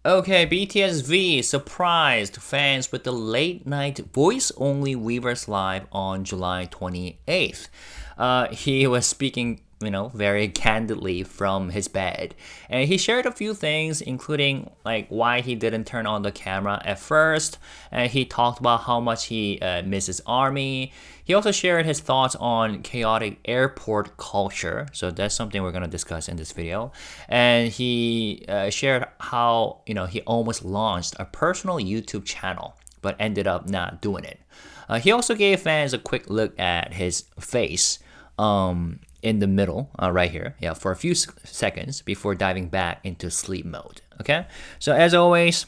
Okay, BTSV surprised fans with the late night voice only Weverse Live on July 28th. He was speaking, very candidly from his bed. And he shared a few things, including like why he didn't turn on the camera at first. And he talked about how much he misses ARMY. He also shared his thoughts on chaotic airport culture. So that's something we're going to discuss in this video. And he shared how, he almost launched a personal YouTube channel, but ended up not doing it. He also gave fans a quick look at his face in the middle, right here, for a few seconds before diving back into sleep mode. Okay, so as always,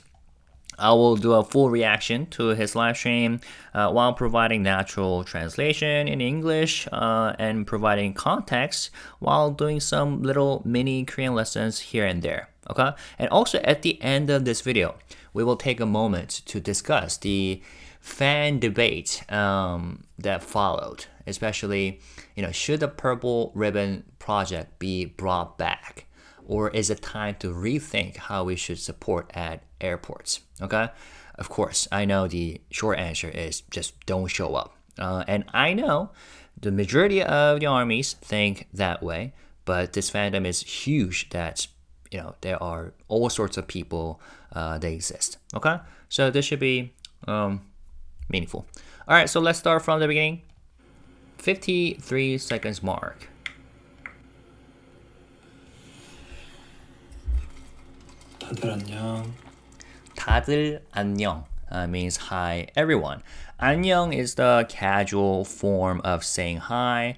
I will do a full reaction to his live stream while providing natural translation in English and providing context while doing some little mini Korean lessons here and there. Okay, and also at the end of this video, we will take a moment to discuss the fan debate that followed, especially, should the Purple Ribbon project be brought back? Or is it time to rethink how we should support at airports? Okay? Of course, I know the short answer is just don't show up. And I know the majority of the armies think that way, but this fandom is huge that, there are all sorts of people that exist. Okay? So this should be meaningful. All right, so let's start from the beginning. 53 seconds mark. 다들 안녕. 다들 안녕 means hi everyone. 안녕 is the casual form of saying hi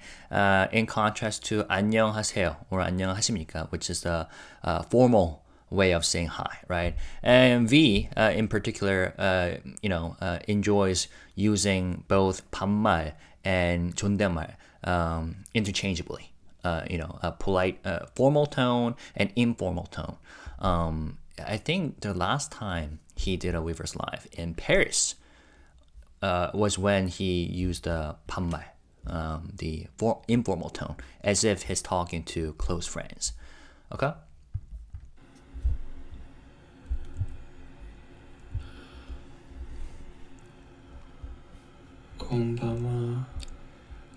in contrast to 안녕하세요 or 안녕하십니까, which is the formal way of saying hi, right? And V in particular, enjoys using both 반말 and 존댓말 interchangeably. A polite formal tone and informal tone. I think the last time he did a Weverse Live in Paris was when he used the 반말, the informal tone, as if he's talking to close friends. Okay? konbanwa.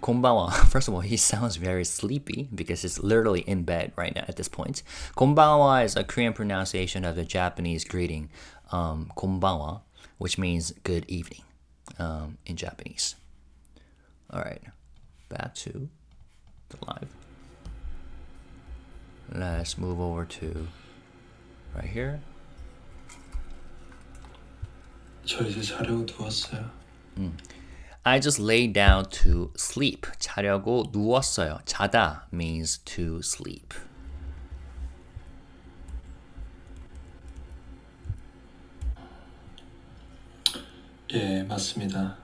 Konbanwa. First of all, he sounds very sleepy because he's literally in bed right now at this point. Konbanwa is a Korean pronunciation of the Japanese greeting, konbanwa, which means good evening in Japanese. All right, back to the live. Let's move over to right here. 저 이제 자려고 누웠어요. I just laid down to sleep. 자려고 누웠어요. 자다 means to sleep. 예, 맞습니다.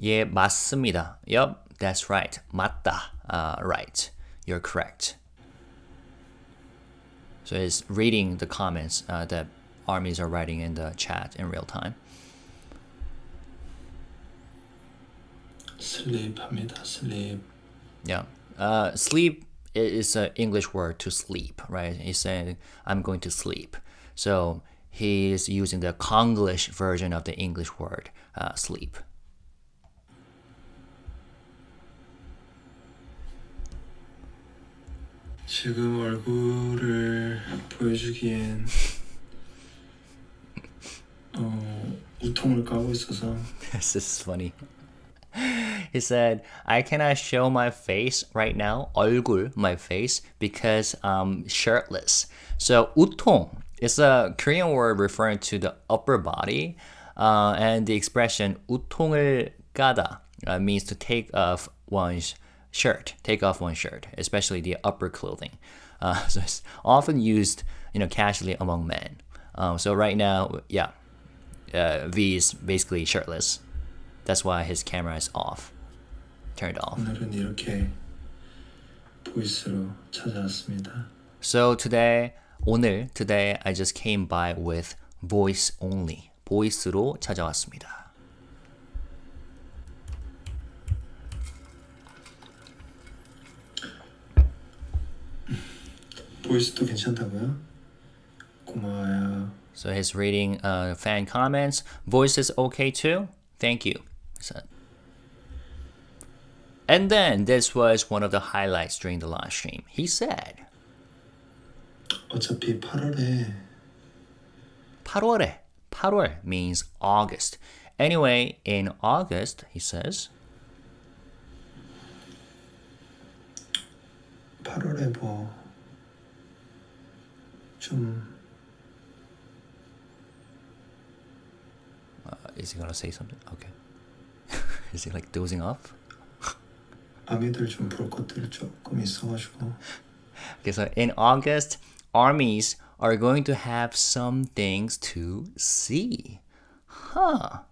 예, 맞습니다. Yup, that's right. 맞다. Right. You're correct. So it's reading the comments that armies are writing in the chat in real time. sleep합니다. sleep. Yeah. Sleep is an English word to sleep, right? He's saying, I'm going to sleep. So he is using the Konglish version of the English word, sleep. 지금 얼굴을 보여주기엔 우통을 까고 있어서. This is funny. He said, I cannot show my face right now, 얼굴, my face, because I'm shirtless. So 우통 is a Korean word referring to the upper body, and the expression 우통을 까다 means to take off one's shirt, especially the upper clothing. So it's often used, casually among men. So right now, V is basically shirtless. That's why his camera is off, turned off. 오늘은 이렇게 보이스로 찾아왔습니다. So today, I just came by with voice only. 보이스로 찾아왔습니다. 보이스도 괜찮다고요? 고마워요. So he's reading fan comments. Voice is okay too? Thank you. He said. And then this was one of the highlights during the live stream. He said, 어차피 8월에 8월에. 8월 means August. Anyway, in August, he says, 8월에 뭐 좀 is he gonna say something? Okay. Is he like dozing off? 아미들 좀 볼 것들이 조금 있어가지고 Okay, so in August, armies are going to have some things to see. Huh.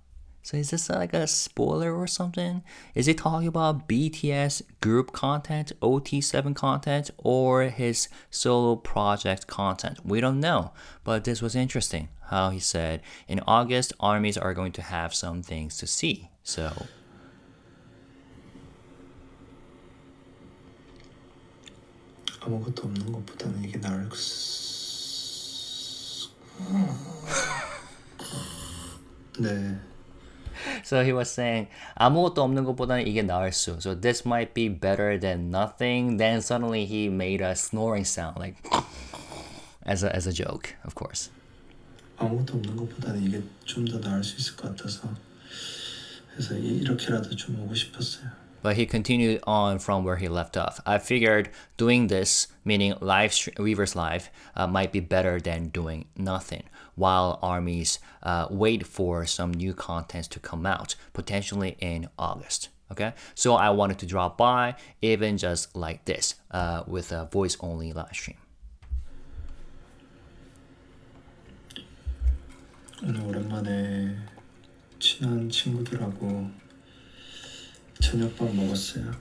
So is this like a spoiler or something? Is he talking about BTS group content, OT7 content, or his solo project content? We don't know, but this was interesting how he said in August, armies are going to have some things to see. So 아무것도 없는 것보다는 이게 나을 네. So he was saying 아무것도 없는 것보다는 이게 나을 수. So this might be better than nothing. Then suddenly he made a snoring sound like as a joke, of course. 아무것도 없는 것보다는 이게 좀 더 나을 수 있을 것 같아서 그래서 이렇게라도 좀 오고 싶었어요. But he continued on from where he left off. I figured doing this, meaning Weverse Live, might be better than doing nothing, while armies wait for some new contents to come out, potentially in August. Okay, so I wanted to drop by, even just like this, with a voice-only live stream. 오늘 오랜만에 친한 친구들하고 저녁밥 먹었어요.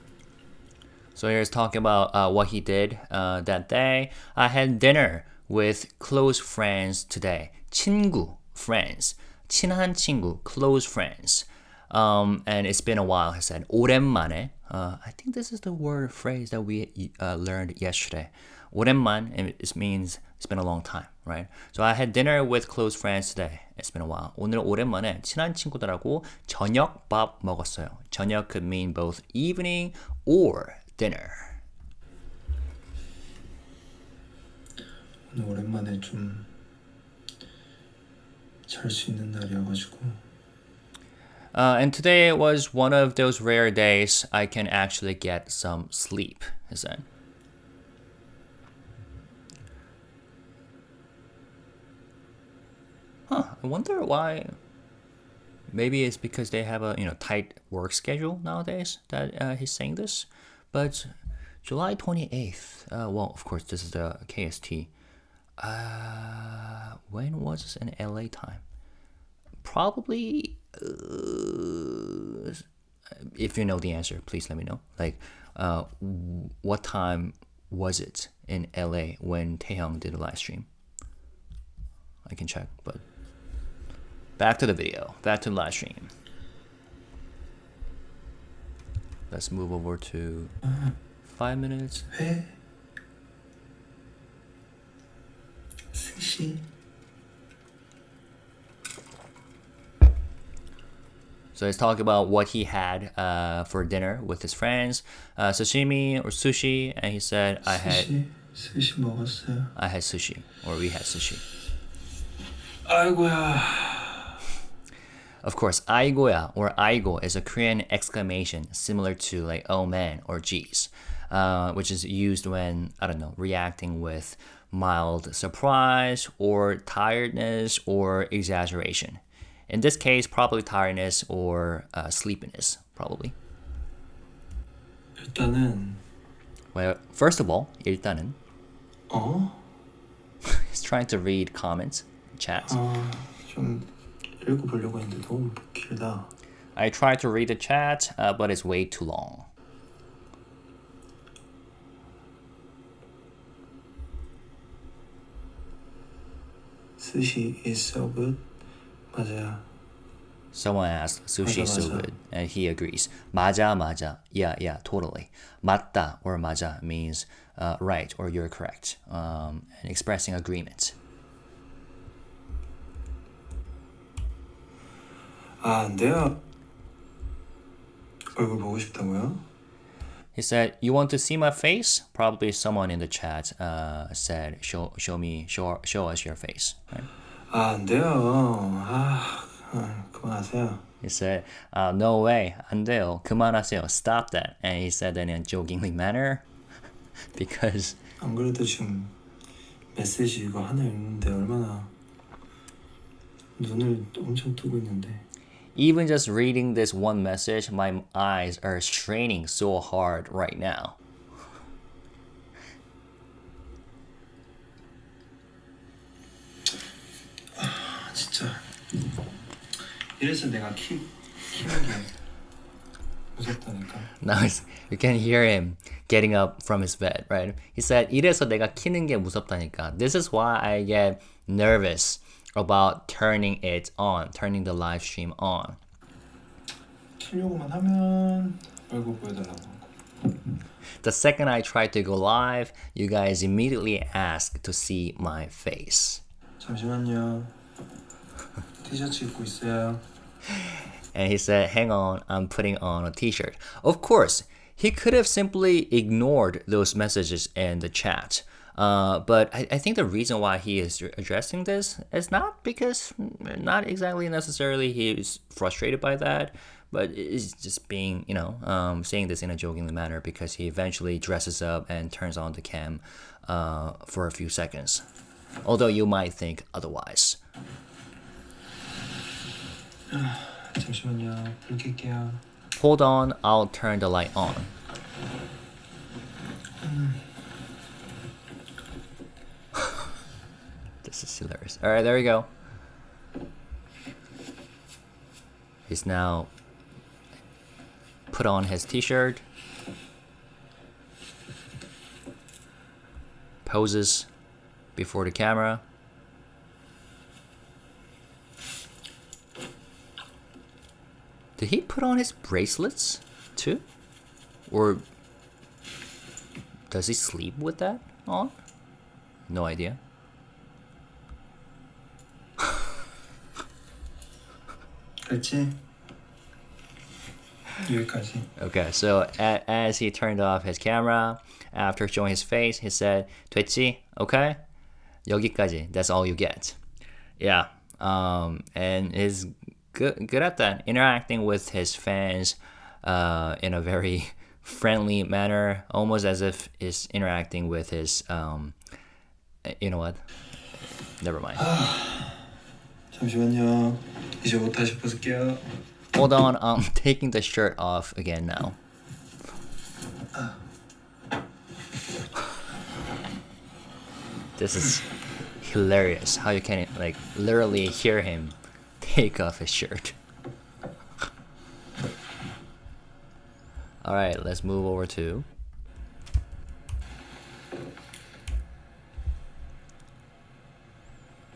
So here's talking about what he did that day. I had dinner with close friends today. 친구, friends. 친한 친구, close friends. And it's been a while, he said. 오랜만에. I think this is the word phrase that we learned yesterday. 오랜만, it means it's been a long time, right? So I had dinner with close friends today. It's been a while. 오늘 오랜만에 친한 친구들하고 저녁밥 먹었어요. 저녁 could mean both evening or dinner. 오늘 오랜만에 좀 잘 수 있는 날이어가지고 And today was one of those rare days I can actually get some sleep, he said. I wonder why. Maybe it's because they have a tight work schedule nowadays that he's saying this. But July 28th, well, of course, this is the KST. When was this in LA time? Probably, if you know the answer, please let me know. Like, what time was it in LA when Taehyung did a live stream? I can check, but back to the video, back to the live stream. Let's move over to 5 minutes. 회, 스시, So he's talking about what he had for dinner with his friends, sashimi or sushi, and he said, 스시 먹었어요. I had sushi, or we had sushi. 아이고야. Of course, 아이고야 or 아이고 is a Korean exclamation similar to like oh man or geez, which is used when, I don't know, reacting with mild surprise or tiredness or exaggeration. In this case, probably tiredness or sleepiness, probably. 일단은 Well, first of all, 일단은 어? he's trying to read comments, chats. 좀 읽어보려고 했는데 너무 길다. I tried to read the chat, but it's way too long. Sushi is so good. 맞아요. Someone asked, sushi is so 맞아. good, and he agrees. 맞아, 맞아. Yeah, totally. 맞다 or 맞아 means right or you're correct, and expressing agreement. 아, 안 돼요. 얼굴 보고 싶다고요? He said, "You want to see my face?" Probably someone in the chat said, "Show us your face." Right? 아, 안 돼요. 그만하세요. He said, "No way, 안 돼요. 그만하세요. Stop that." And he said that in a jokingly manner because 안 그래도 지금 메시지 이거 하나 읽는데 얼마나 눈을 엄청 뜨고 있는데. even just reading this one message, my eyes are straining so hard right now. 진짜 이래서 내가 키는 게 무섭다니까. Now you can hear him getting up from his bed, right? He said, 이래서 내가 키는 게 무섭다니까. This is why I get nervous about turning the live stream on. 키려고만 하면 얼굴 보여달라고 하고. The second I try to go live, you guys immediately ask to see my face. 잠시만요. 티셔츠 입고 있어요. And he said, hang on, I'm putting on a t-shirt. Of course, he could have simply ignored those messages in the chat. But I think the reason why he is addressing this is not exactly necessarily he is frustrated by that, but it's just being, saying this in a joking manner because he eventually dresses up and turns on the cam for a few seconds. Although you might think otherwise. 잠시만요. 불 켤게요. Hold on, I'll turn the light on. This is hilarious. Alright, there we go. He's now put on his t-shirt. Poses before the camera. Did he put on his bracelets too? Or does he sleep with that on? No idea. 그렇지? 여기까지. Okay, so as he turned off his camera, after showing his face, he said, 됐지? Okay? 여기까지. That's all you get. Yeah. And he's good at that, interacting with his fans in a very friendly manner, almost as if he's interacting with his, you know what? Never mind. 잠시만요. 이제 옷 다시 벗을게요. Hold on, I'm taking the shirt off again now. This is hilarious how you can literally hear him take off his shirt. Alright, let's move over to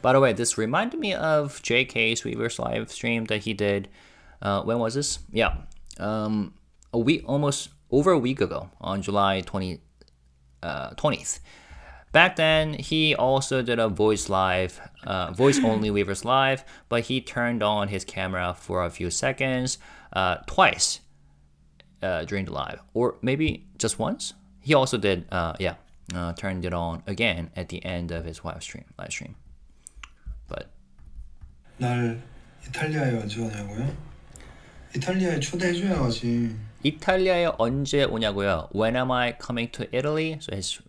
By the way, this reminded me of JK's Weverse live stream that he did. When was this? Yeah, almost over a week ago on July 20th. Back then, he also did a voice only Weverse live, but he turned on his camera for a few seconds, twice during the live, or maybe just once. He also did, turned it on again at the end of his live stream. But 날 이탈리아에 언제 오냐고요? 이탈리아에 초대해줘야 가지. 이탈리아에 언제 오냐고요? When am I coming to Italy? So he's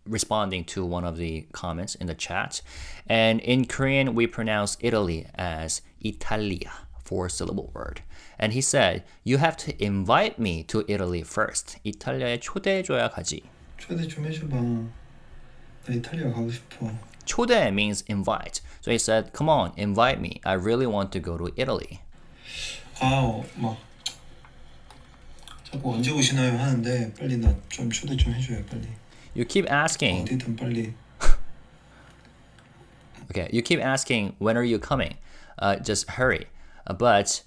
responding to one of the comments in the chat. And in Korean, we pronounce Italy as Italia, 4-syllable word. And he said, you have to invite me to Italy first. 이탈리아에 초대해줘야 가지. 초대 좀 해줘봐. 나 이탈리아 가고 싶어. 초대 means invite. So he said, come on, invite me. I really want to go to Italy. 막 자꾸 언제 오시나요 하는데 빨리 나 좀 초대 좀 해줘요 빨리. You keep asking. 어디든 빨리. Okay, you keep asking, when are you coming? Just hurry. But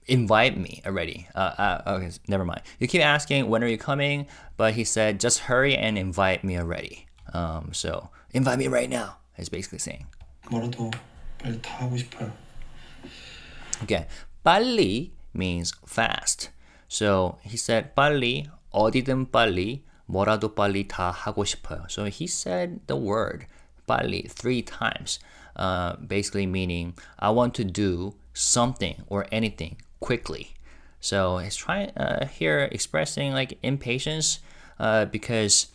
invite me already. Okay, never mind. You keep asking, when are you coming? But he said, just hurry and invite me already. So invite me right now. He's basically saying. 뭐라도 빨리 다 하고 싶어요. Okay, 빨리 means fast. So he said 빨리, 어디든 빨리, 뭐라도 빨리 다 하고 싶어요. So he said the word 빨리 3 times, basically meaning I want to do something or anything quickly. So he's trying here expressing like impatience because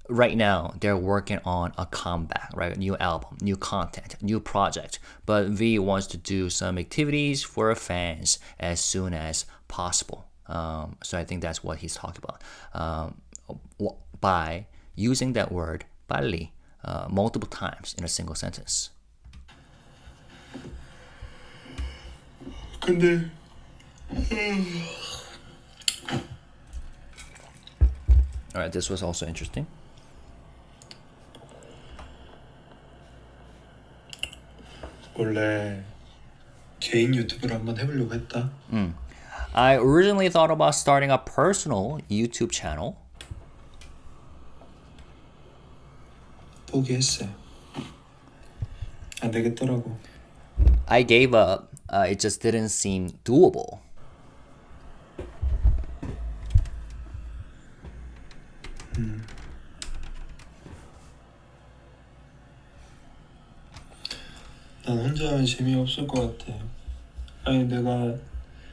right now they're working on a comeback, right? A new album, new content, new project. But V wants to do some activities for fans as soon as possible. So I think that's what he's talking about by using that word 빨리 multiple times in a single sentence. 근데 All right, this was also interesting. 원래 개인 유튜브를 한번 해보려고 했다. I originally thought about starting a personal YouTube channel. 포기했어요. 안 되겠더라고. I gave up. It just didn't seem doable. 난 혼자 하면 재미없을 것 같아. 아니 내가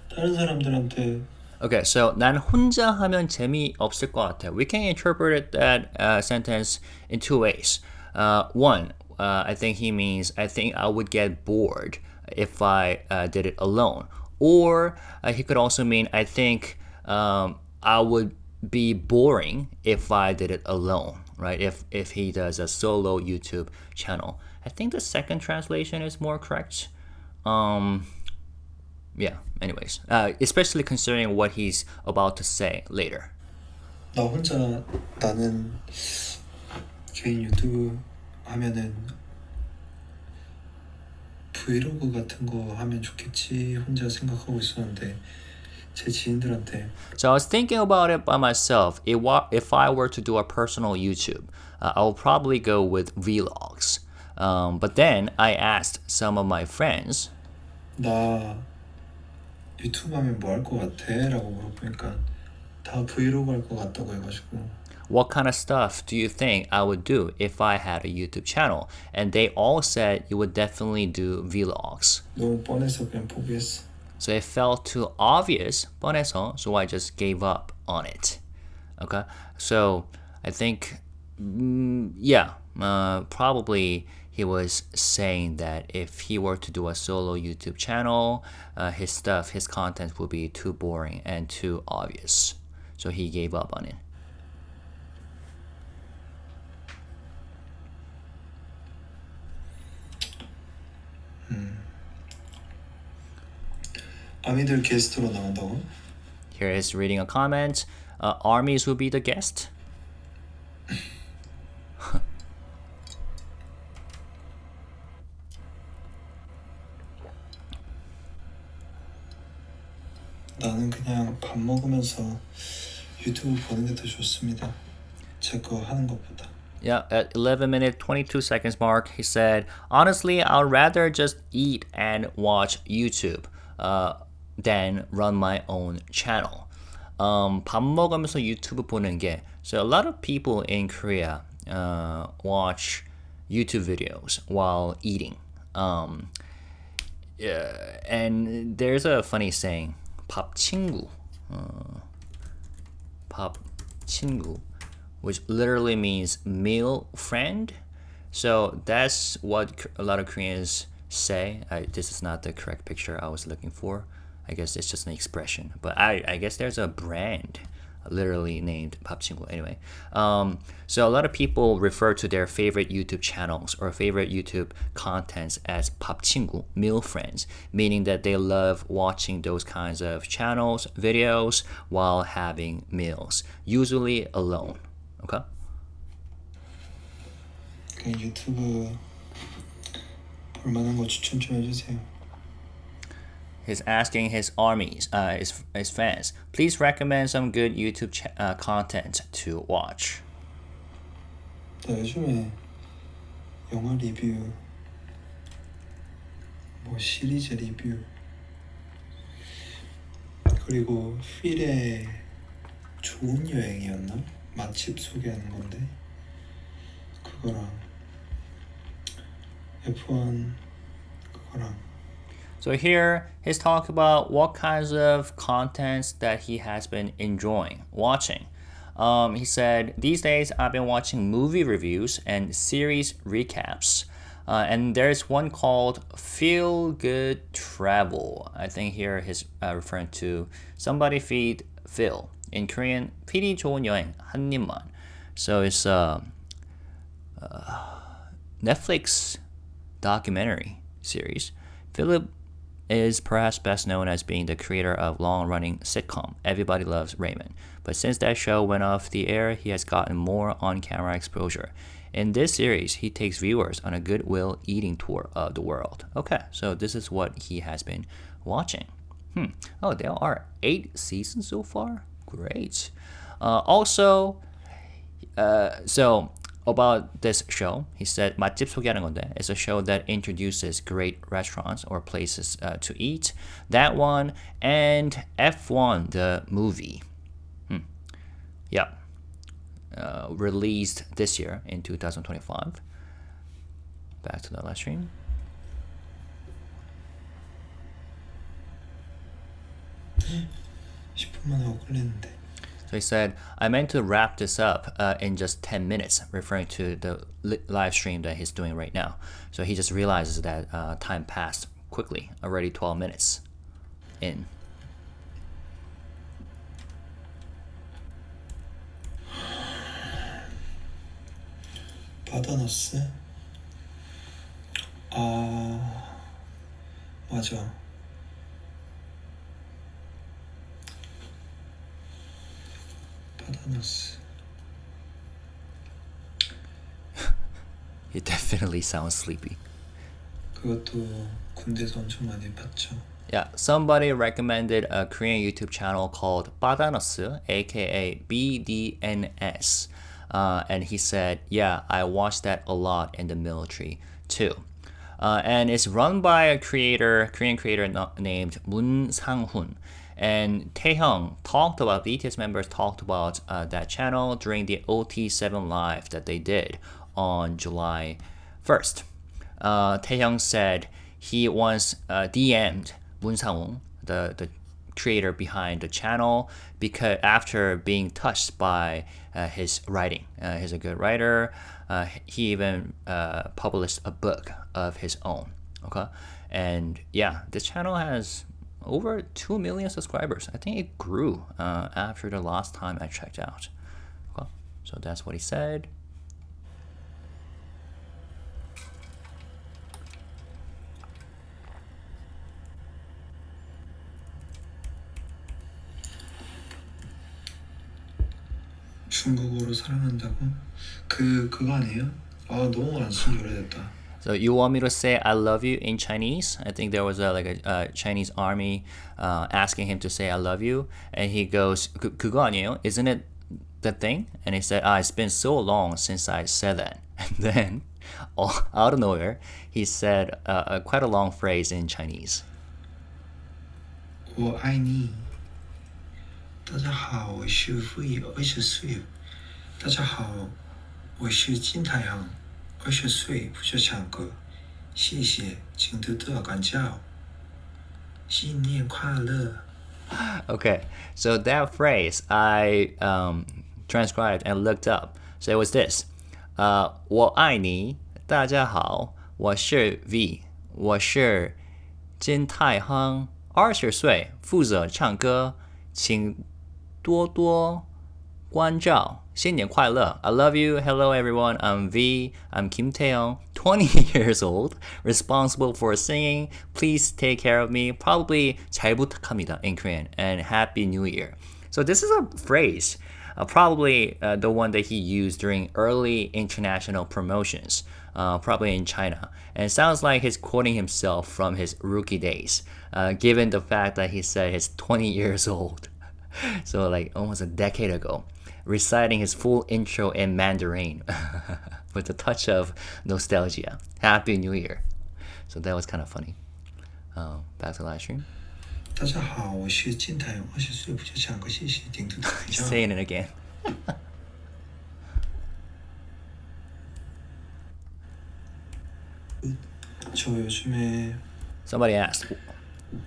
다른 사람들한테 Okay, so 난 혼자 하면 재미없을 것 같아. We can interpret that sentence in 2 ways. One, I think he means I think I would get bored if I did it alone. Or he could also mean I think I would be boring if I did it alone, right? If he does a solo YouTube channel. I think the second translation is more correct. Yeah, anyways. Especially considering what he's about to say later. 나 혼자 나는 개인 유튜브 하면은 브이로그 같은 거 하면 좋겠지 혼자 생각하고 있었는데 제 지인들한테 So I was thinking about it by myself. If I were to do a personal YouTube, I would probably go with vlogs. But then I asked some of my friends, 나 유튜브 하면 뭐 할 것 같아? 라고 물어보니까 다 브이로그 할 것 같다고 해가지고 what kind of stuff do you think I would do if I had a YouTube channel? And they all said you would definitely do vlogs. 너무 뻔해서 그냥 포기했어. So it felt too obvious, 뻔해서, so I just gave up on it. Okay, so I think, probably he was saying that if he were to do a solo YouTube channel, his content would be too boring and too obvious. So he gave up on it. 아미들 게스트로 나온다고? Here is reading a comment. ARMYs will be the guest. 나는 그냥 밥 먹으면서 유튜브 보는 게 더 좋습니다. 제 거 하는 것보다. Yeah, at 11 minute 22 seconds mark, he said, honestly, I'd rather just eat and watch YouTube than run my own channel. 밥 먹으면서 유튜브 보는 게, so a lot of people in Korea watch YouTube videos while eating. And there's a funny saying, 밥 친구, 밥 친구, which literally means meal friend. So that's what a lot of Koreans say. This is not the correct picture I was looking for. I guess it's just an expression. But I guess there's a brand literally named 밥 친구. Anyway, so a lot of people refer to their favorite YouTube channels or favorite YouTube contents as 밥 친구, meal friends, meaning that they love watching those kinds of channels, videos while having meals, usually alone. Okay? 그 유튜브 볼 만한 거 추천 좀 해주세요. He's asking his armies, his fans, please recommend some good YouTube content to watch. 나 요즘에 영화 리뷰, 뭐 시리즈 리뷰 그리고 필의 좋은 여행이었나? 맛집 소개하는 건데 그거랑 F1 그거랑 So here, he's talking about what kinds of contents that he has been enjoying watching. He said, these days I've been watching movie reviews and series recaps. And there's one called Feel Good Travel. I think here he's referring to somebody feed Phil. In Korean, 필이 좋은 여행, 한 입만. So it's a Netflix documentary series. Philip is perhaps best known as being the creator of long-running sitcom Everybody Loves Raymond. But since that show went off the air, he has gotten more on-camera exposure. In this series, he takes viewers on a goodwill eating tour of the world. Okay, so this is what he has been watching. Oh, there are 8 seasons so far? Great. So about this show, he said 맛집 소개하는 건데 it's a show that introduces great restaurants or places to eat. That one and F1 the movie. Yeah. Released this year in 2025. Back to the live stream. 10분만 하고 걸렸는데 So he said, I meant to wrap this up in just 10 minutes, referring to the live stream that he's doing right now. So he just realizes that time passed quickly, already 12 minutes in. 바다너스? 맞아. 바다너스. He definitely sounds sleepy. 그것도 군대에서 엄청 많이 봤죠. Yeah, somebody recommended a Korean YouTube channel called 바다너스, aka BDNS. And he said, yeah, I watched that a lot in the military too. And it's run by a Korean creator named Moon Sang-hun. And Taehyung BTS members talked about that channel during the OT7 Live that they did on July 1st. Taehyung said he once DM'd Moon Sang-hun, the creator behind the channel, because after being touched by his writing. He's a good writer. He even published a book of his own. Okay, and yeah, this channel has over 2 million subscribers. I think it grew after the last time I checked out. Okay, so that's what he said. 중국어로 사랑한다고? 그거 아니에요? 너무 안 쓴지 오래됐다. So you want me to say I love you in Chinese? I think there was a Chinese army asking him to say I love you, and he goes, 그거 아니에요? Isn't it the thing? And he said, it's been so long since I said that. And then, out of nowhere, he said quite a long phrase in Chinese. 我爱你。大家好，我是20岁。大家好，我是金太阳，20岁，不是唱歌。谢谢，请多多关照。新年快乐。 Okay, so that phrase I transcribed and looked up. So it was this. 我爱你，大家好，我是 V， 我是金太亨，20岁，负责唱歌，请多多关照，新年快乐. I love you. Hello everyone. I'm V. I'm Kim Taehyung, 20 years old, responsible for singing. Please take care of me. Probably 잘 부탁합니다 in Korean. And Happy New Year. So this is a phrase, probably the one that he used during early international promotions, probably in China. And it sounds like he's quoting himself from his rookie days, given the fact that he said he's 20 years old. So like almost a decade ago, reciting his full intro in Mandarin with a touch of nostalgia. Happy New Year. So that was kind of funny. Back to live stream. 大家好，我是金太阳，20岁，不久抢个谢谢，顶住台 Just 上。 saying it again. 저 요즘에 Somebody asked,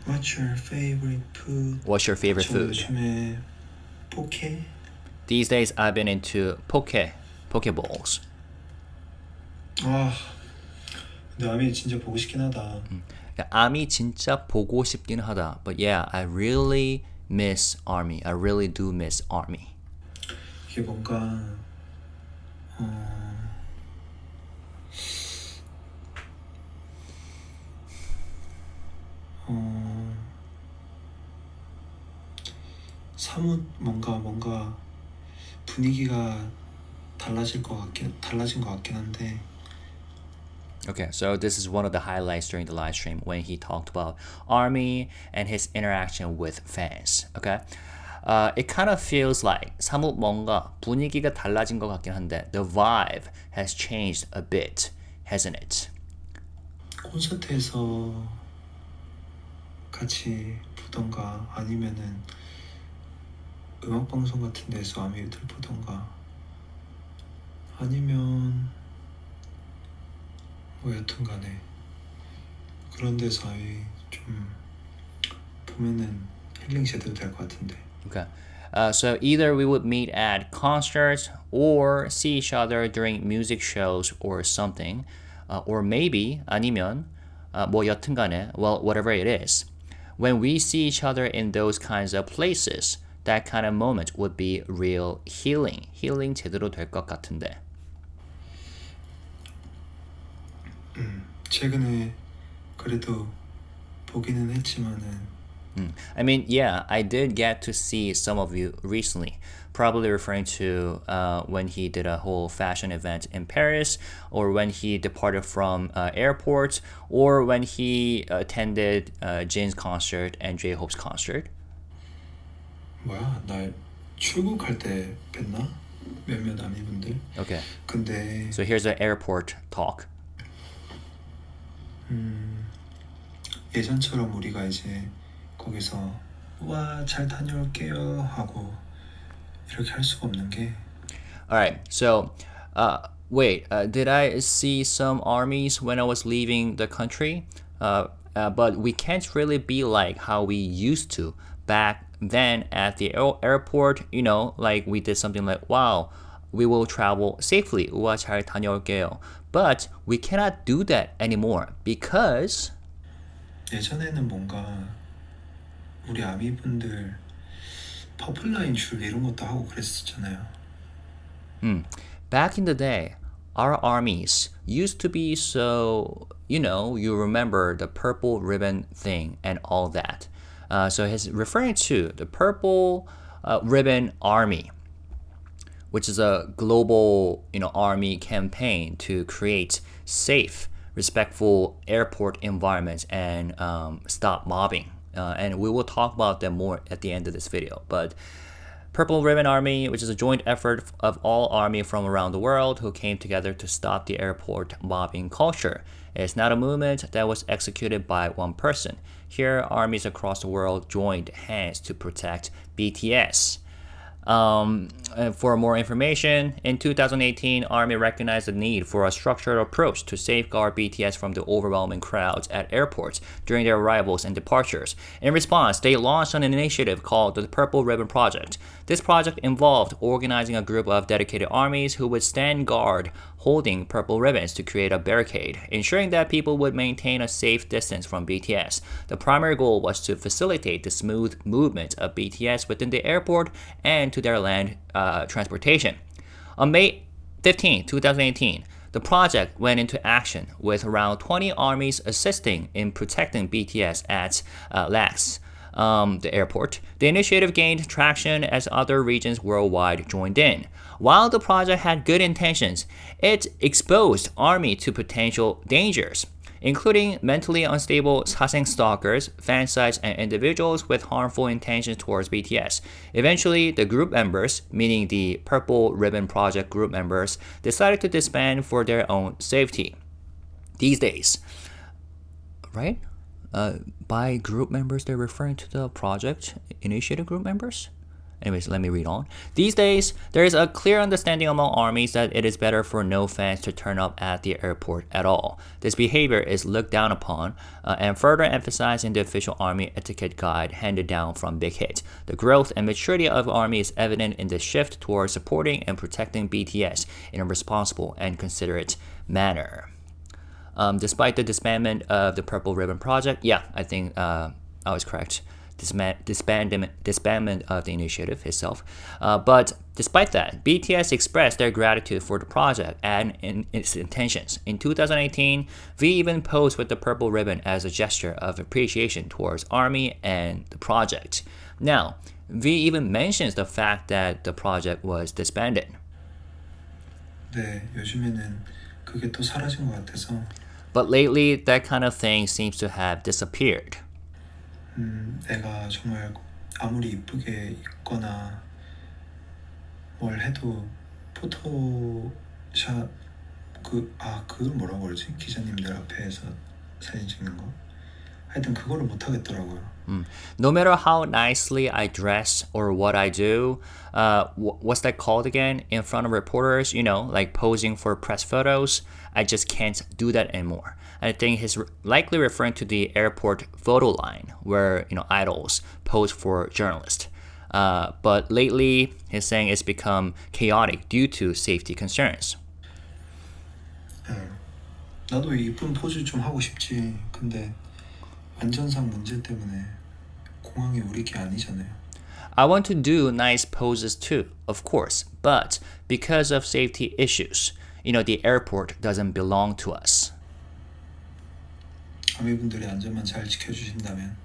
What's your favorite food? what's your favorite 저 food? 요즘에 포케. These days I've been into pokeballs. 아, 근데 아미 진짜 보고 싶긴 하다. ARMY 진짜 보고 싶긴 하다. But yeah, I really miss ARMY. I really do miss ARMY. 이게 뭔가 사뭇 뭔가 분위기가 달라진 것 같긴 한데. Okay, so this is one of the highlights during the live stream when he talked about ARMY and his interaction with fans. Okay, it kind of feels like 사뭇 뭔가 분위기가 달라진 것 같긴 한데 the vibe has changed a bit, hasn't it? 콘서트에서 같이 보던가 아니면은 음악방송 같은 데서 아미들 보던가 아니면 뭐 여튼간에 그런 데서 아미 좀 보면은 힐링 제대로 될 것 같은데. Okay. So either we would meet at concerts or see each other during music shows or something, or maybe 아니면 뭐 여튼간에, well, whatever it is. When we see each other in those kinds of places, that kind of moment would be real healing. Healing 제대로 될 것 같은데. 최근에 그래도 보기는 했지만은. I mean, yeah, I did get to see some of you recently, probably referring to when he did a whole fashion event in Paris, or when he departed from airport, or when he attended Jin's concert and J-Hope's concert. 뭐야, 날 출국할 때 뵀나? 몇몇 아미분들. Okay, 근데 so here's the airport talk. 예전처럼 우리가 이제 거기서 와, 잘 다녀올게요 하고 이렇게 할 수가 없는 게. Alright, so wait, did I see some armies when I was leaving the country? But we can't really be like how we used to back then at the airport, you know, like we did something like, wow, we will travel safely. 우와, 잘 다녀올게요. But we cannot do that anymore because 예전에는 뭔가 우리 아미분들 퍼플라인 줄 이런 것도 하고 그랬었잖아요. back in the day, our armies used to be so, you know, you remember the purple ribbon thing and all that. So he's referring to the purple ribbon army, which is a global, you know, army campaign to create safe, respectful airport environments and stop mobbing. And we will talk about them more at the end of this video. But Purple Ribbon Army, which is a joint effort of all army from around the world who came together to stop the airport mobbing culture. It's not a movement that was executed by one person. Here, armies across the world joined hands to protect BTS. For more information, in 2018, ARMY recognized the need for a structured approach to safeguard BTS from the overwhelming crowds at airports during their arrivals and departures. In response, they launched an initiative called the Purple Ribbon Project. This project involved organizing a group of dedicated armies who would stand guard holding purple ribbons to create a barricade, ensuring that people would maintain a safe distance from BTS. The primary goal was to facilitate the smooth movement of BTS within the airport and to their land transportation. On May 15, 2018, the project went into action with around 20 armies assisting in protecting BTS at LAX, the airport. The initiative gained traction as other regions worldwide joined in. While the project had good intentions, it exposed ARMY to potential dangers, including mentally unstable 사생 stalkers, fan sites, and individuals with harmful intentions towards BTS. Eventually, the group members, meaning the Purple Ribbon Project group members, decided to disband for their own safety. These days, right? By group members, they're referring to the project initiative group members? Anyways, let me read on. These days, there is a clear understanding among armies that it is better for no fans to turn up at the airport at all. This behavior is looked down upon and further emphasized in the official army etiquette guide handed down from Big Hit. The growth and maturity of the army is evident in the shift towards supporting and protecting BTS in a responsible and considerate manner. Despite the disbandment of the Purple Ribbon Project, yeah, I think I was correct. Disbandment of the initiative itself. But despite that, BTS expressed their gratitude for the project and in its intentions. In 2018, V even posed with the purple ribbon as a gesture of appreciation towards ARMY and the project. Now, V even mentions the fact that the project was disbanded. 네, 요즘에는 그게 또 사라진 것 같아서. But lately, that kind of thing seems to have disappeared. 내가 정말 아무리 이쁘게 입거나 뭘 해도 포토샵 그걸 뭐라고 그러지? 기자님들 앞에서 사진 찍는 거? 하여튼 그거를 못 하겠더라고요. No matter how nicely I dress or what I do, what's that called again? In front of reporters, you know, like posing for press photos, I just can't do that anymore. I think he's likely referring to the airport photo line where, you know, idols pose for journalists. But lately, he's saying it's become chaotic due to safety concerns. 나도 이쁜 포즈 좀 하고 싶지. 근데 안전상 문제 때문에 공항이 우리 게 아니잖아요. I want to do nice poses too, of course, but because of safety issues, you know, the airport doesn't belong to us. 아미분들의 안전만 잘 지켜주신다면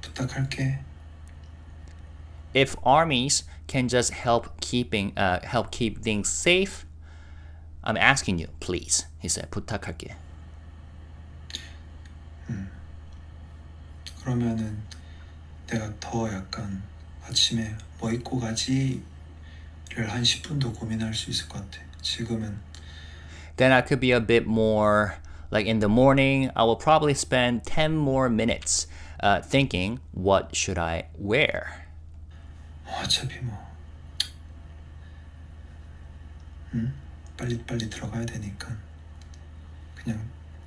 부탁할게. If armies can just help keep things safe, I'm asking you, please. He said, 부탁할게. 그러면은 내가 더 약간 아침에 뭐 입고 가지를 한 10분도 고민할 수 있을 것 같아. 지금은 Then I could be a bit more, like in the morning, I will probably spend 10 more minutes thinking, what should I wear? 어차피 뭐 빨리 들어가야 되니까 그냥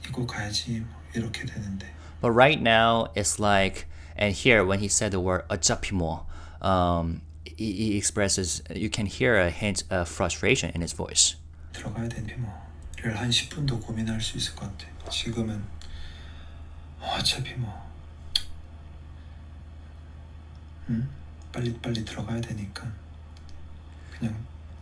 입고 가야지 뭐 이렇게 되는데. But right now, it's like, and here when he said the word 어차피 뭐, he expresses, you can hear a hint of frustration in his voice. 들어가야 되는데 뭐를 한 10분도 고민할 수 있을 것 같아. 지금은 어차피 뭐 빨리 들어가야 되니까 그냥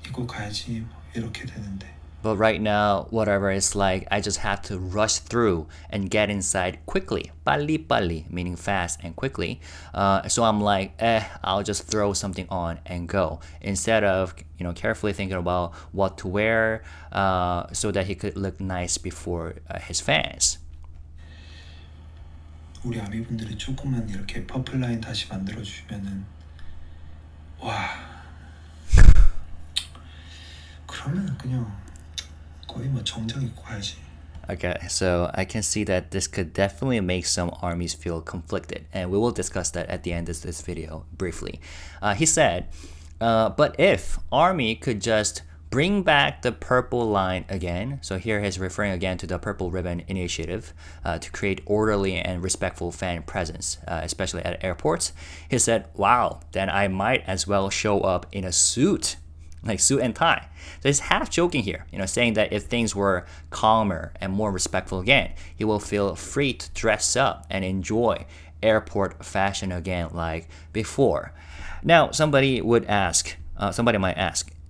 입고 가야지 뭐 이렇게 되는데. But right now, whatever it's like, I just have to rush through and get inside quickly. 빨리, meaning fast and quickly. So I'm like, I'll just throw something on and go. Instead of, you know, carefully thinking about what to wear so that he could look nice before his fans. 우리 아미분들이 조금만 이렇게 퍼플 라인 다시 만들어주시면은 와 그러면 그냥 거의 뭐 정장 입고 가야지. Okay, so I can see that this could definitely make some armies feel conflicted, and we will discuss that at the end of this video briefly. He said, but if army could just bring back the purple line again, so here he's referring again to the Purple Ribbon Initiative to create orderly and respectful fan presence, especially at airports, he said, wow, then I might as well show up in a suit. Like suit and tie. So he's half joking here, you know, saying that if things were calmer and more respectful again, he will feel free to dress up and enjoy airport fashion again like before. Now, somebody might ask,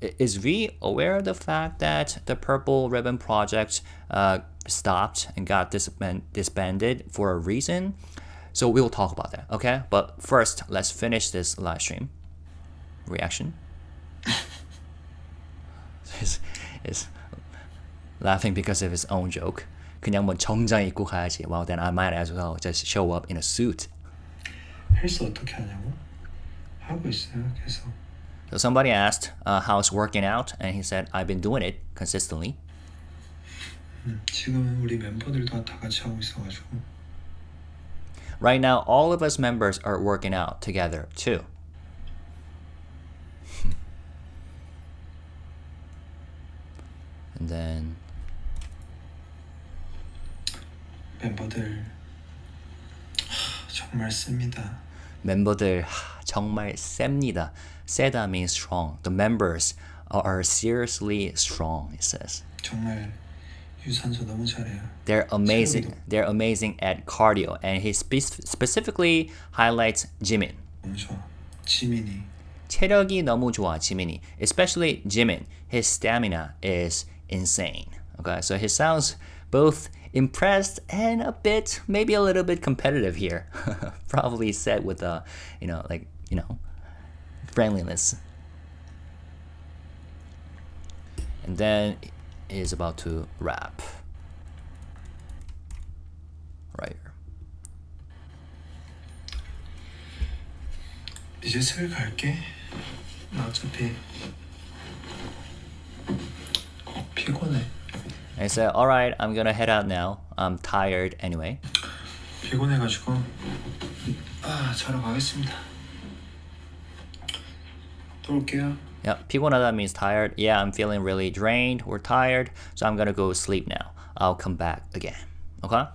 is V aware of the fact that the Purple Ribbon Project stopped and got disbanded for a reason? So we will talk about that, okay? But first, let's finish this live stream. Reaction? is laughing because of his own joke. 그냥 뭐 정장 입고 가야지. Well, then I might as well just show up in a suit. 헬스 어떻게 하냐고? 하고 있어요, 계속. So somebody asked how's working out, and he said, I've been doing it consistently. 지금은 우리 멤버들도 다 같이 하고 있어가지고. Right now, all of us members are working out together too. And then 멤버들 정말 셉니다. 멤버들 정말 셉니다. 세다 means strong. The members are seriously strong, it says. 정말 유산소 너무 잘해요. They're amazing. They're amazing at cardio, and he specifically highlights Jimin. 너무 좋아. 지민이. 체력이 너무 좋아, 지민이. Especially Jimin. His stamina is insane. Okay, so he sounds both impressed and maybe a little bit competitive here. Probably said with a, friendliness. And then he's about to rap. Right here. 이제 슬 갈게. 나 어차피 피곤해. I said, all right, I'm gonna head out now. I'm tired anyway. 피곤해가지고 자러 가겠습니다. 또 올게요. Yeah, 피곤하다 means tired. Yeah, I'm feeling really drained or tired, so I'm gonna go sleep now. I'll come back again. Okay?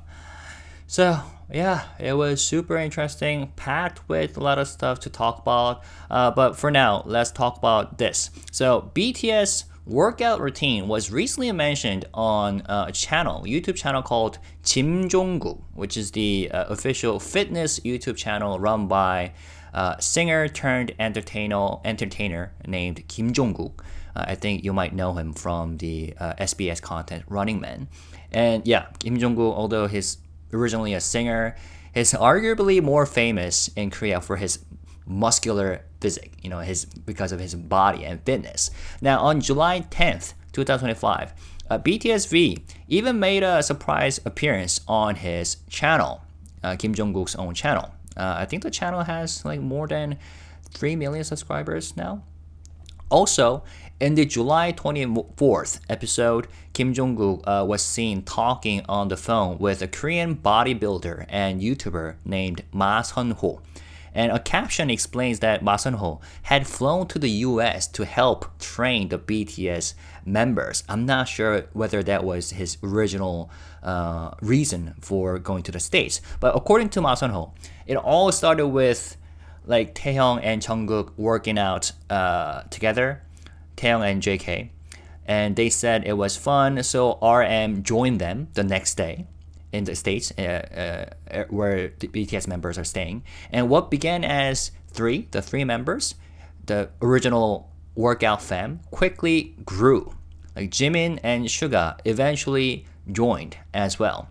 So, yeah, it was super interesting, packed with a lot of stuff to talk about. But for now, let's talk about this. So, BTS workout routine was recently mentioned on a YouTube channel called Kim Jong-guk, which is the official fitness YouTube channel run by singer turned entertainer named Kim Jong-guk. I think you might know him from the SBS content Running Man. And yeah, Kim Jong-guk, although he's originally a singer, is arguably more famous in Korea for his muscular physique, because of his body and fitness. Now, on July 10th, 2025, BTSV even made a surprise appearance on his channel, Kim Jong-guk's own channel. I think the channel has more than 3 million subscribers now. Also, in the July 24th episode, Kim Jong-guk was seen talking on the phone with a Korean bodybuilder and YouTuber named Ma Sun-ho. And a caption explains that Ma Sun-ho had flown to the US to help train the BTS members. I'm not sure whether that was his original reason for going to the States. But according to Ma Sun-ho, it all started with Taehyung and Jungkook working out together, Taehyung and JK. And they said it was fun, so RM joined them the next day in the States where the BTS members are staying. And what began as the three members, the original workout fam, quickly grew. Jimin and Suga eventually joined as well.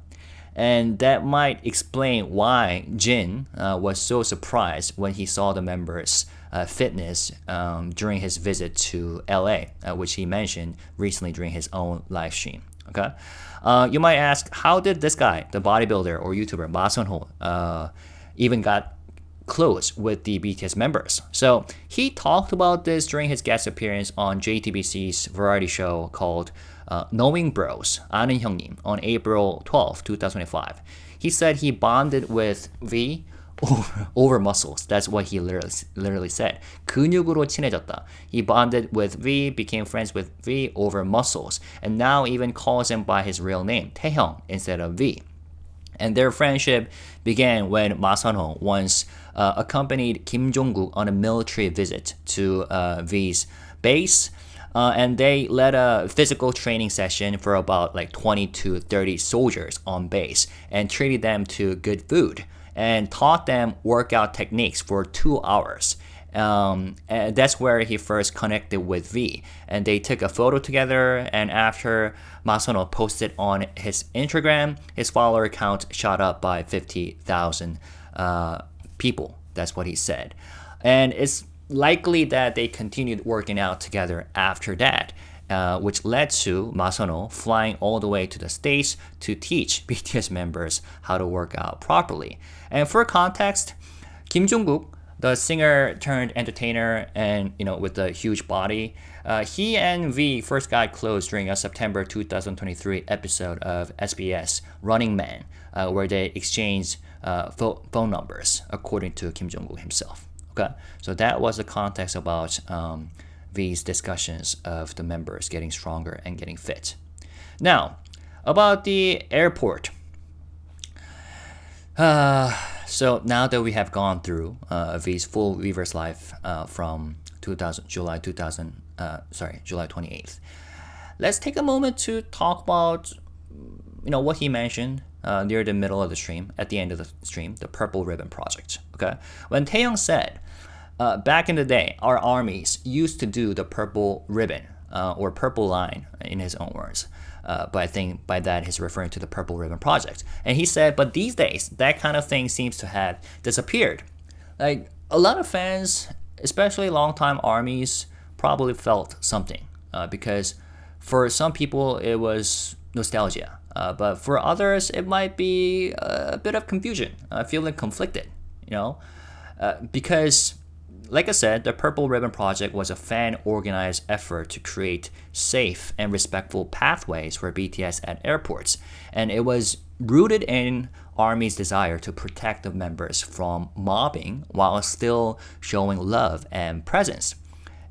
And that might explain why Jin was so surprised when he saw the members' fitness during his visit to LA, which he mentioned recently during his own live stream. Okay, you might ask, how did this guy, the bodybuilder or YouTuber Ma Sun-ho, even got close with the BTS members? So he talked about this during his guest appearance on JTBC's variety show called Knowing Bros, 아는 형님, on April 12, 2005. He said he bonded with V over muscles. That's what he literally said. 근육으로 친해졌다. He bonded with V, became friends with V over muscles, and now even calls him by his real name, Taehyung, instead of V. And their friendship began when Ma Sun-ho once accompanied Kim Jong-guk on a military visit to V's base. And they led a physical training session for about 20 to 30 soldiers on base and treated them to good food and taught them workout techniques for 2 hours. And that's where he first connected with V. And they took a photo together, and after Ma Sun-ho posted on his Instagram, his follower count shot up by 50,000 people. That's what he said. And it's likely that they continued working out together after that, which led to Ma Sun-ho flying all the way to the States to teach BTS members how to work out properly. And for context, Kim Jong-guk the singer turned entertainer and, with a huge body. He and V first got close during a September 2023 episode of SBS Running Man, where they exchanged phone numbers, according to Kim Jong-un himself. Okay, so that was the context about V's discussions of the members getting stronger and getting fit. Now, about the airport. So now that we have gone through V's full Weverse life from July 28th, let's take a moment to talk about what he mentioned near the middle of the stream, at the end of the stream, the Purple Ribbon Project. Okay, when Taehyung said, back in the day, our armies used to do the purple ribbon or purple line, in his own words. But I think by that he's referring to the Purple Ribbon Project. And he said, but these days, that kind of thing seems to have disappeared. Like, a lot of fans, especially longtime armies, probably felt something. Because for some people, it was nostalgia. But for others, it might be a bit of confusion, feeling conflicted, because, like I said, the Purple Ribbon Project was a fan-organized effort to create safe and respectful pathways for BTS at airports, and it was rooted in ARMY's desire to protect the members from mobbing while still showing love and presence.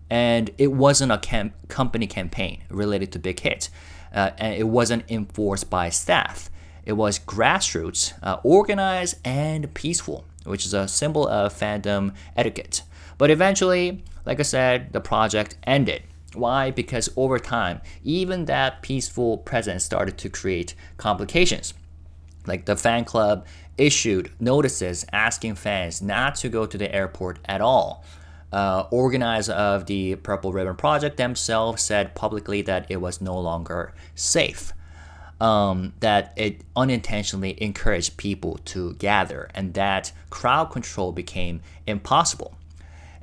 And it wasn't a company campaign related to Big Hit, and it wasn't enforced by staff. It was grassroots, organized, and peaceful, which is a symbol of fandom etiquette. But eventually, like I said, the project ended. Why? Because over time, even that peaceful presence started to create complications. Like the fan club issued notices asking fans not to go to the airport at all. Organizers of the Purple Ribbon Project themselves said publicly that it was no longer safe. That it unintentionally encouraged people to gather, and that crowd control became impossible.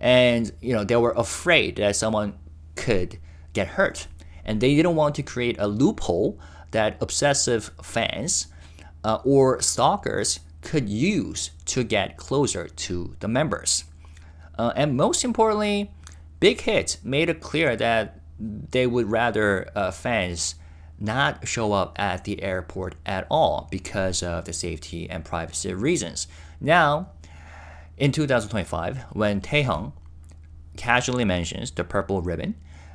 And they were afraid that someone could get hurt, and they didn't want to create a loophole that obsessive fans or stalkers could use to get closer to the members. And most importantly, Big Hit made it clear that they would rather fans not show up at the airport at all because of the safety and privacy reasons. Now, in 2025, when Taehyung casually mentions the purple ribbon,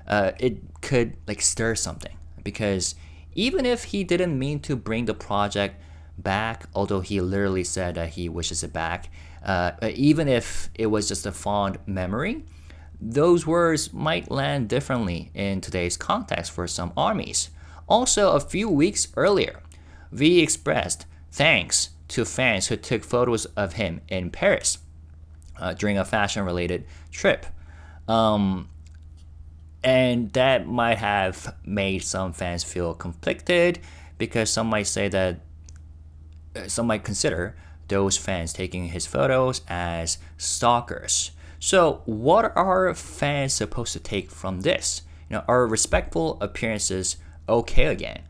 it could stir something, because even if he didn't mean to bring the project back, although he literally said that he wishes it back, even if it was just a fond memory, those words might land differently in today's context for some armies. Also, a few weeks earlier, V expressed thanks to fans who took photos of him in Paris during a fashion-related trip. And that might have made some fans feel conflicted, because some might consider those fans taking his photos as stalkers. So what are fans supposed to take from this? Are respectful appearances okay again?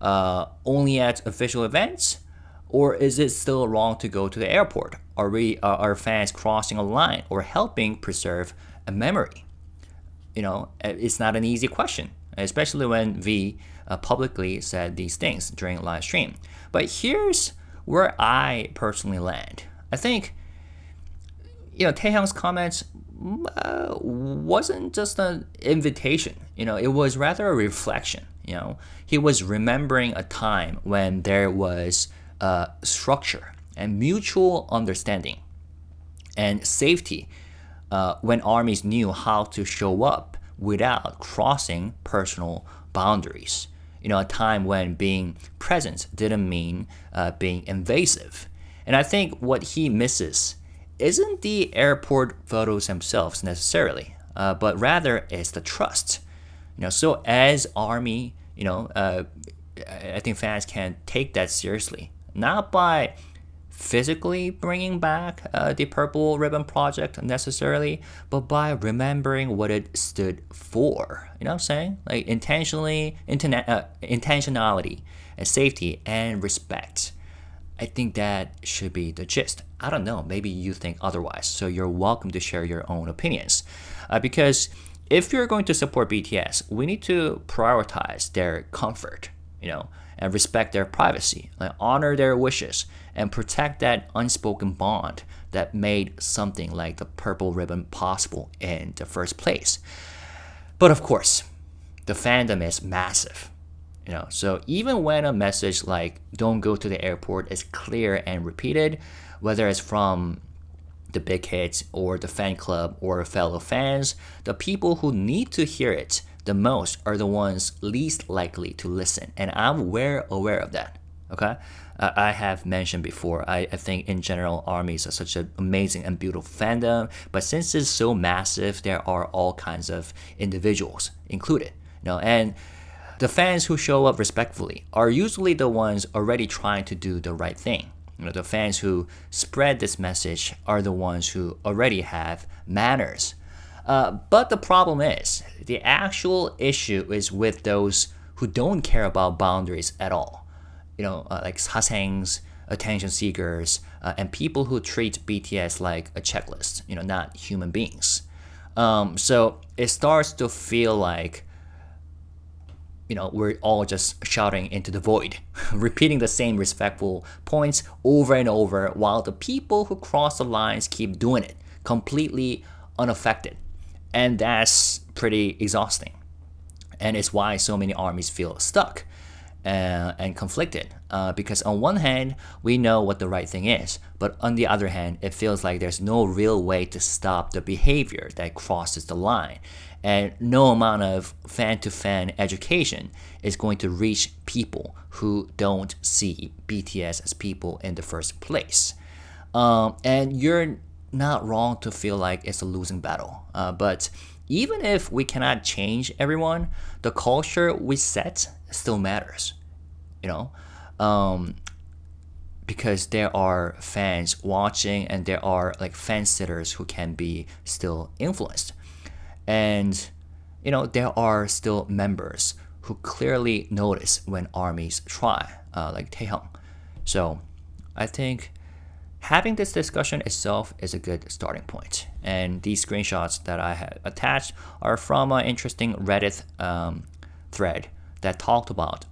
Only at official events? Or is it still wrong to go to the airport? Are fans crossing a line or helping preserve a memory? It's not an easy question, especially when V publicly said these things during live stream. But here's where I personally land. I think, Taehyung's comments wasn't just an invitation. It was rather a reflection. He was remembering a time when there was structure and mutual understanding and safety, when armies knew how to show up without crossing personal boundaries. A time when being present didn't mean being invasive. And I think what he misses isn't the airport photos themselves necessarily, but rather is the trust. So as ARMY, I think fans can take that seriously, not by physically bringing back the Purple Ribbon Project necessarily, but by remembering what it stood for. You know what I'm saying? Intentionality, and safety, and respect. I think that should be the gist. I don't know, maybe you think otherwise, so you're welcome to share your own opinions. Because if you're going to support BTS, we need to prioritize their comfort, and respect their privacy, like honor their wishes, and protect that unspoken bond that made something like the purple ribbon possible in the first place. But of course, the fandom is massive. So even when a message like don't go to the airport is clear and repeated, whether it's from the big hits or the fan club or fellow fans, the people who need to hear it the most are the ones least likely to listen. And I'm aware of that. Okay? I have mentioned before, I think in general, ARMYs are such an amazing and beautiful fandom, but since it's so massive, there are all kinds of individuals included. And the fans who show up respectfully are usually the ones already trying to do the right thing. The fans who spread this message are the ones who already have manners. But the problem is, the actual issue is with those who don't care about boundaries at all. Like sasaengs, attention seekers, and people who treat BTS like a checklist, not human beings. So it starts to feel like we're all just shouting into the void, repeating the same respectful points over and over, while the people who cross the lines keep doing it completely unaffected. And that's pretty exhausting. And it's why so many ARMYs feel stuck and conflicted. Because on one hand, we know what the right thing is, but on the other hand, it feels like there's no real way to stop the behavior that crosses the line. And no amount of fan-to-fan education is going to reach people who don't see BTS as people in the first place. And you're not wrong to feel like it's a losing battle. But even if we cannot change everyone, the culture we set still matters. Because there are fans watching and there are like fan sitters who can be still influenced. And, there are still members who clearly notice when ARMYs try, like Taehyung. So I think having this discussion itself is a good starting point. And these screenshots that I have attached are from an interesting Reddit thread that talked about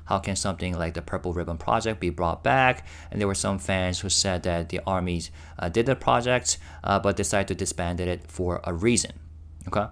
how can something like the Purple Ribbon Project be brought back. And there were some fans who said that the ARMYs did the project, but decided to disband it for a reason. Okay,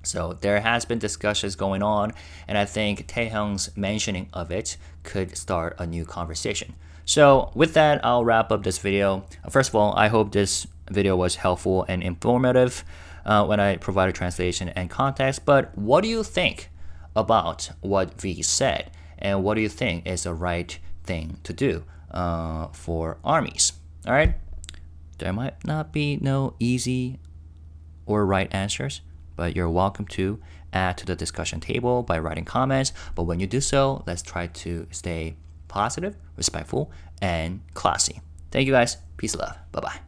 so there has been discussions going on, and I think Taehyung's mentioning of it could start a new conversation. So with that, I'll wrap up this video. First of all, I hope this video was helpful and informative when I provided translation and context. But what do you think about what V said, and what do you think is the right thing to do for ARMYs? All right, there might not be no easy or right answers, but you're welcome to add to the discussion table by writing comments. But when you do so, let's try to stay positive, respectful, and classy. Thank you guys. Peace and love. Bye-bye.